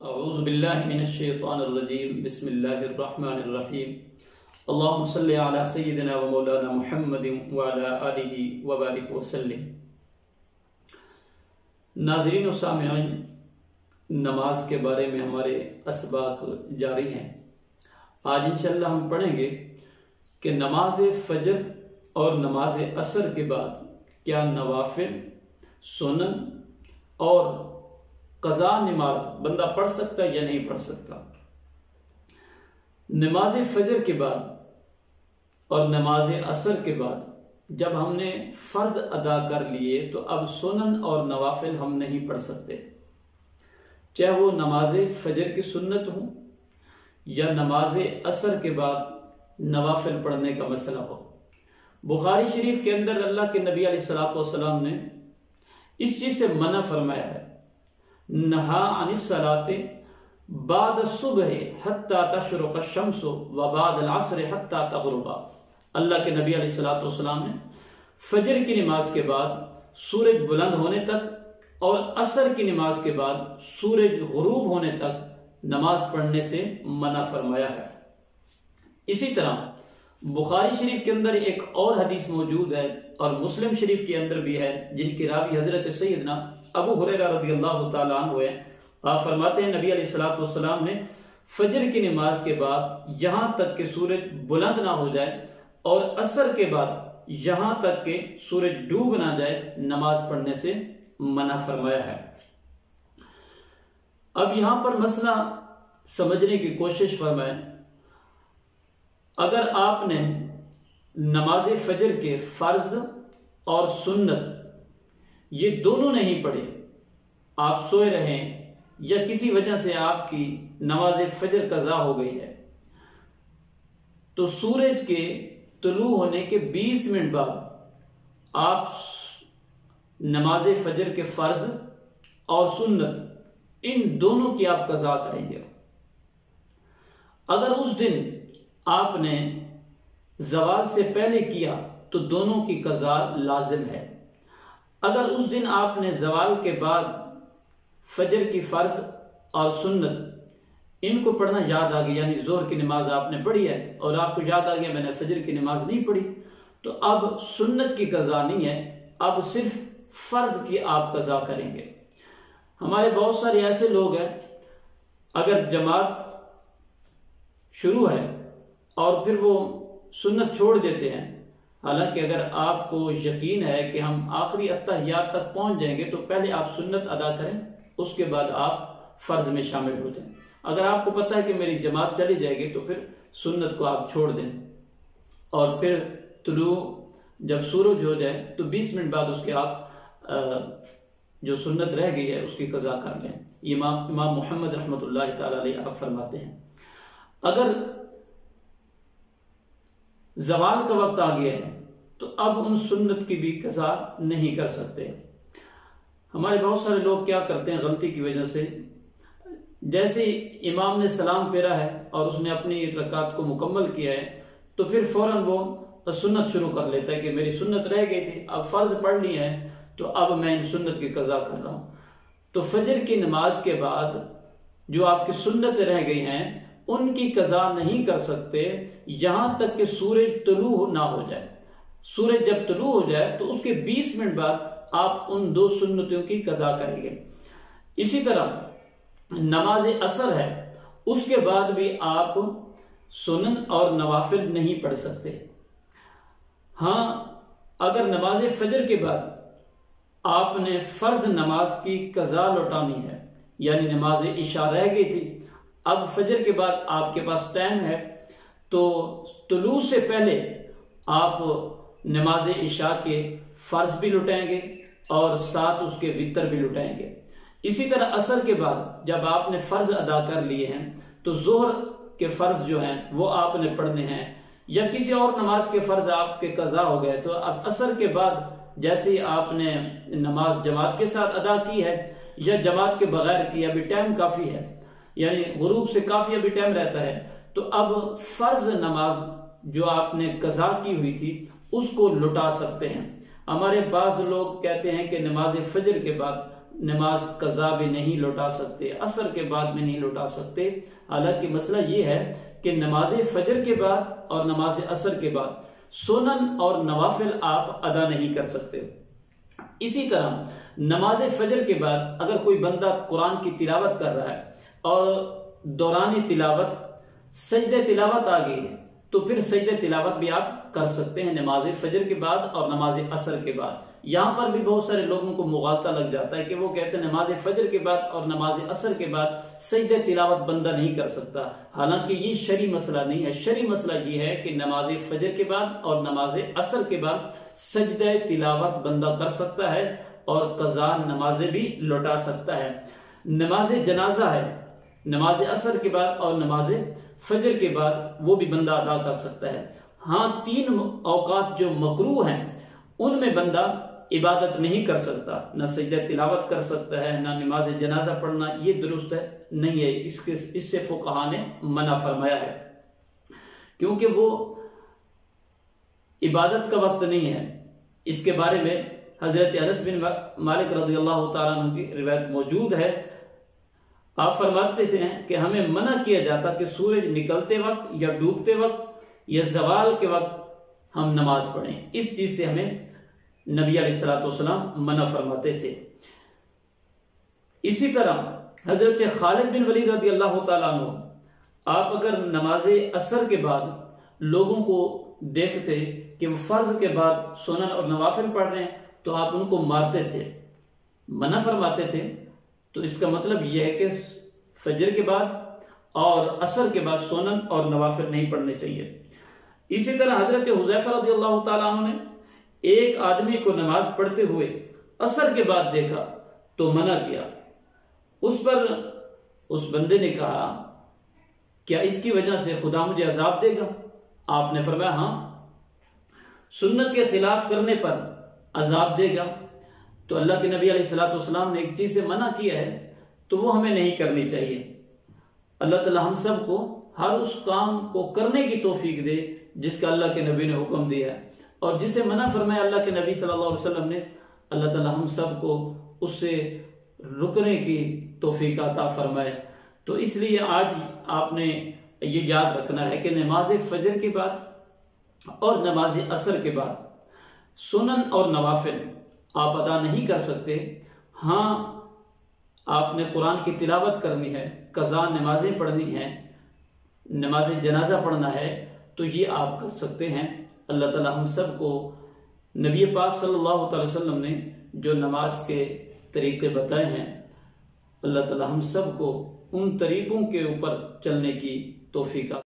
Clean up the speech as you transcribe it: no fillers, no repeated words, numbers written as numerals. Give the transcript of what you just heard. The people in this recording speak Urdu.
اعوذ باللہ من الشیطان الرجیم بسم اللہ الرحمن الرحیم اللہم صلی علی سیدنا و مولانا محمد وعلی آلہ وبارک وسلم۔ ناظرین و سامعین، نماز کے بارے میں ہمارے اسباق جاری ہیں۔ آج انشاءاللہ ہم پڑھیں گے کہ نماز فجر اور نماز عصر کے بعد کیا نوافل، سنن اور قضا نماز بندہ پڑھ سکتا ہے یا نہیں پڑھ سکتا۔ نماز فجر کے بعد اور نماز عصر کے بعد جب ہم نے فرض ادا کر لیے تو اب سنن اور نوافل ہم نہیں پڑھ سکتے، چاہے وہ نماز فجر کی سنت ہو یا نماز عصر کے بعد نوافل پڑھنے کا مسئلہ ہو۔ بخاری شریف کے اندر اللہ کے نبی علیہ السلام نے اس چیز سے منع فرمایا ہے، نہا عن الصلاة بعد الصبح حتی تشرق الشمس و بعد العصر حتی تغرب۔ اللہ کے نبی علیہ السلام نے فجر کی نماز کے بعد سورج بلند ہونے تک اور عصر کی نماز کے بعد سورج غروب ہونے تک نماز پڑھنے سے منع فرمایا ہے۔ اسی طرح بخاری شریف کے اندر ایک اور حدیث موجود ہے اور مسلم شریف کے اندر بھی ہے، جن کی راوی حضرت سیدنا ابو ہریرہ رضی اللہ تعالیٰ عنہ ہے۔ آپ فرماتے ہیں نبی علیہ السلام نے فجر کی نماز کے بعد یہاں تک کہ سورج بلند نہ ہو جائے اور عصر کے بعد یہاں تک کہ سورج ڈوب نہ جائے نماز پڑھنے سے منع فرمایا ہے۔ اب یہاں پر مسئلہ سمجھنے کی کوشش فرمائیں۔ اگر آپ نے نماز فجر کے فرض اور سنت یہ دونوں نہیں پڑھے، آپ سوئے رہیں یا کسی وجہ سے آپ کی نماز فجر قضا ہو گئی ہے، تو سورج کے طلوع ہونے کے 20 منٹ بعد آپ نماز فجر کے فرض اور سنت ان دونوں کی آپ قضا کریں گے۔ اگر اس دن آپ نے زوال سے پہلے کیا تو دونوں کی قضا لازم ہے۔ اگر اس دن آپ نے زوال کے بعد فجر کی فرض اور سنت ان کو پڑھنا یاد آ گیا، یعنی ظہر کی نماز آپ نے پڑھی ہے اور آپ کو یاد آ گیا میں نے فجر کی نماز نہیں پڑھی، تو اب سنت کی قضا نہیں ہے، اب صرف فرض کی آپ قضا کریں گے۔ ہمارے بہت سارے ایسے لوگ ہیں، اگر جماعت شروع ہے اور پھر وہ سنت چھوڑ دیتے ہیں، حالانکہ اگر آپ کو یقین ہے کہ ہم آخری اتحیات تک پہنچ جائیں گے تو پہلے آپ سنت ادا کریں، اس کے بعد آپ فرض میں شامل ہو جائیں۔ اگر آپ کو پتہ ہے کہ میری جماعت چلی جائے گی تو پھر سنت کو آپ چھوڑ دیں اور پھر طلوع جب سورج ہو جائے تو 20 منٹ بعد اس کے آپ جو سنت رہ گئی ہے اس کی قضا کر لیں۔ امام محمد رحمۃ اللہ تعالی علیہ آپ فرماتے ہیں اگر زوال کا وقت آ گیا ہے تو اب ان سنت کی بھی قضا نہیں کر سکتے۔ ہمارے بہت سارے لوگ کیا کرتے ہیں غلطی کی وجہ سے، جیسے امام نے سلام پھیرا ہے اور اس نے اپنی رکعت کو مکمل کیا ہے تو پھر فوراً وہ سنت شروع کر لیتا ہے کہ میری سنت رہ گئی تھی، اب فرض پڑھ لی ہے تو اب میں ان سنت کی قضا کر رہا ہوں۔ تو فجر کی نماز کے بعد جو آپ کی سنت رہ گئی ہیں ان کی قضا نہیں کر سکتے یہاں تک کہ سورج طلوع نہ ہو جائے۔ سورج جب طلوع ہو جائے تو اس کے 20 منٹ بعد آپ ان دو سنتوں کی قضا کریں گے۔ اسی طرح نماز عصر ہے، اس کے بعد بھی آپ سنن اور نوافل نہیں پڑھ سکتے۔ ہاں، اگر نماز فجر کے بعد آپ نے فرض نماز کی قضا لوٹانی ہے، یعنی نماز عشاء رہ گئی تھی، اب فجر کے بعد آپ کے پاس ٹائم ہے تو طلوع سے پہلے آپ نماز عشاء کے فرض بھی لٹائیں گے اور ساتھ اس کے وتر بھی لٹائیں گے۔ اسی طرح عصر کے بعد جب آپ نے فرض ادا کر لیے ہیں تو ظہر کے فرض جو ہیں وہ آپ نے پڑھنے ہیں، یا کسی اور نماز کے فرض آپ کے قضا ہو گئے تو اب عصر کے بعد جیسے آپ نے نماز جماعت کے ساتھ ادا کی ہے یا جماعت کے بغیر کی، ابھی ٹائم کافی ہے، یعنی غروب سے کافی ابھی ٹائم رہتا ہے، تو اب فرض نماز جو آپ نے قضا کی ہوئی تھی اس کو لٹا سکتے ہیں۔ ہمارے بعض لوگ کہتے ہیں کہ نماز فجر کے بعد نماز قضا بھی نہیں لوٹا سکتے، عصر کے بعد بھی نہیں لوٹا سکتے۔ حالانکہ مسئلہ یہ ہے کہ نماز فجر کے بعد اور نماز عصر کے بعد سنن اور نوافل آپ ادا نہیں کر سکتے۔ اسی طرح نماز فجر کے بعد اگر کوئی بندہ قرآن کی تلاوت کر رہا ہے اور دوران تلاوت سجدہ تلاوت آ گئی ہے تو پھر سجدہ تلاوت بھی آپ کر سکتے ہیں نماز فجر کے بعد اور نماز عصر کے بعد۔ یہاں پر بھی بہت سارے لوگوں کو مغالطہ لگ جاتا ہے کہ وہ کہتے ہیں نماز فجر کے بعد اور نماز عصر کے بعد سجدہ تلاوت بندہ نہیں کر سکتا، حالانکہ یہ شرعی مسئلہ نہیں ہے۔ شرعی مسئلہ یہ ہے کہ نماز فجر کے بعد اور نماز عصر کے بعد سجدہ تلاوت بندہ کر سکتا ہے اور قضا نمازیں بھی لوٹا سکتا ہے۔ نماز جنازہ ہے نماز عصر کے بعد اور نماز فجر کے بعد، وہ بھی بندہ ادا کر سکتا ہے۔ ہاں 3 اوقات جو مکروہ ہیں ان میں بندہ عبادت نہیں کر سکتا، نہ سجدہ تلاوت کر سکتا ہے، نہ نماز جنازہ پڑھنا، یہ درست ہے نہیں ہے، اس سے فقہاء نے منع فرمایا ہے، کیونکہ وہ عبادت کا وقت نہیں ہے۔ اس کے بارے میں حضرت انس بن مالک رضی اللہ تعالیٰ عنہ کی روایت موجود ہے، آپ فرماتے تھے کہ ہمیں منع کیا جاتا کہ سورج نکلتے وقت یا ڈوبتے وقت یا زوال کے وقت ہم نماز پڑھیں، اس چیز سے ہمیں نبی علیہ السلام منع فرماتے تھے۔ اسی طرح حضرت خالد بن ولید رضی اللہ تعالیٰ عنہ، آپ اگر نماز عصر کے بعد لوگوں کو دیکھتے کہ وہ فرض کے بعد سنن اور نوافل پڑھ رہے ہیں تو آپ ان کو مارتے تھے، منع فرماتے تھے۔ تو اس کا مطلب یہ ہے کہ فجر کے بعد اور عصر کے بعد سنن اور نوافل نہیں پڑھنے چاہیے۔ اسی طرح حضرت حذیفہ رضی اللہ تعالیٰ عنہ نے ایک آدمی کو نماز پڑھتے ہوئے عصر کے بعد دیکھا تو منع کیا۔ اس پر اس بندے نے کہا کیا اس کی وجہ سے خدا مجھے عذاب دے گا؟ آپ نے فرمایا ہاں، سنت کے خلاف کرنے پر عذاب دے گا۔ تو اللہ کے نبی علیہ السلام نے ایک چیز سے منع کیا ہے تو وہ ہمیں نہیں کرنی چاہیے۔ اللہ تعالی ہم سب کو ہر اس کام کو کرنے کی توفیق دے جس کا اللہ کے نبی نے حکم دیا ہے، اور جسے منع فرمایا اللہ کے نبی صلی اللہ علیہ وسلم نے، اللہ تعالی ہم سب کو اس سے رکنے کی توفیق عطا فرمائے۔ تو اس لیے آج آپ نے یہ یاد رکھنا ہے کہ نماز فجر کے بعد اور نماز عصر کے بعد سنن اور نوافل آپ ادا نہیں کر سکتے۔ ہاں آپ نے قرآن کی تلاوت کرنی ہے، قضا نمازیں پڑھنی ہیں، نماز جنازہ پڑھنا ہے، تو یہ آپ کر سکتے ہیں۔ اللہ تعالی ہم سب کو نبی پاک صلی اللہ علیہ وسلم نے جو نماز کے طریقے بتائے ہیں، اللہ تعالی ہم سب کو ان طریقوں کے اوپر چلنے کی توفیق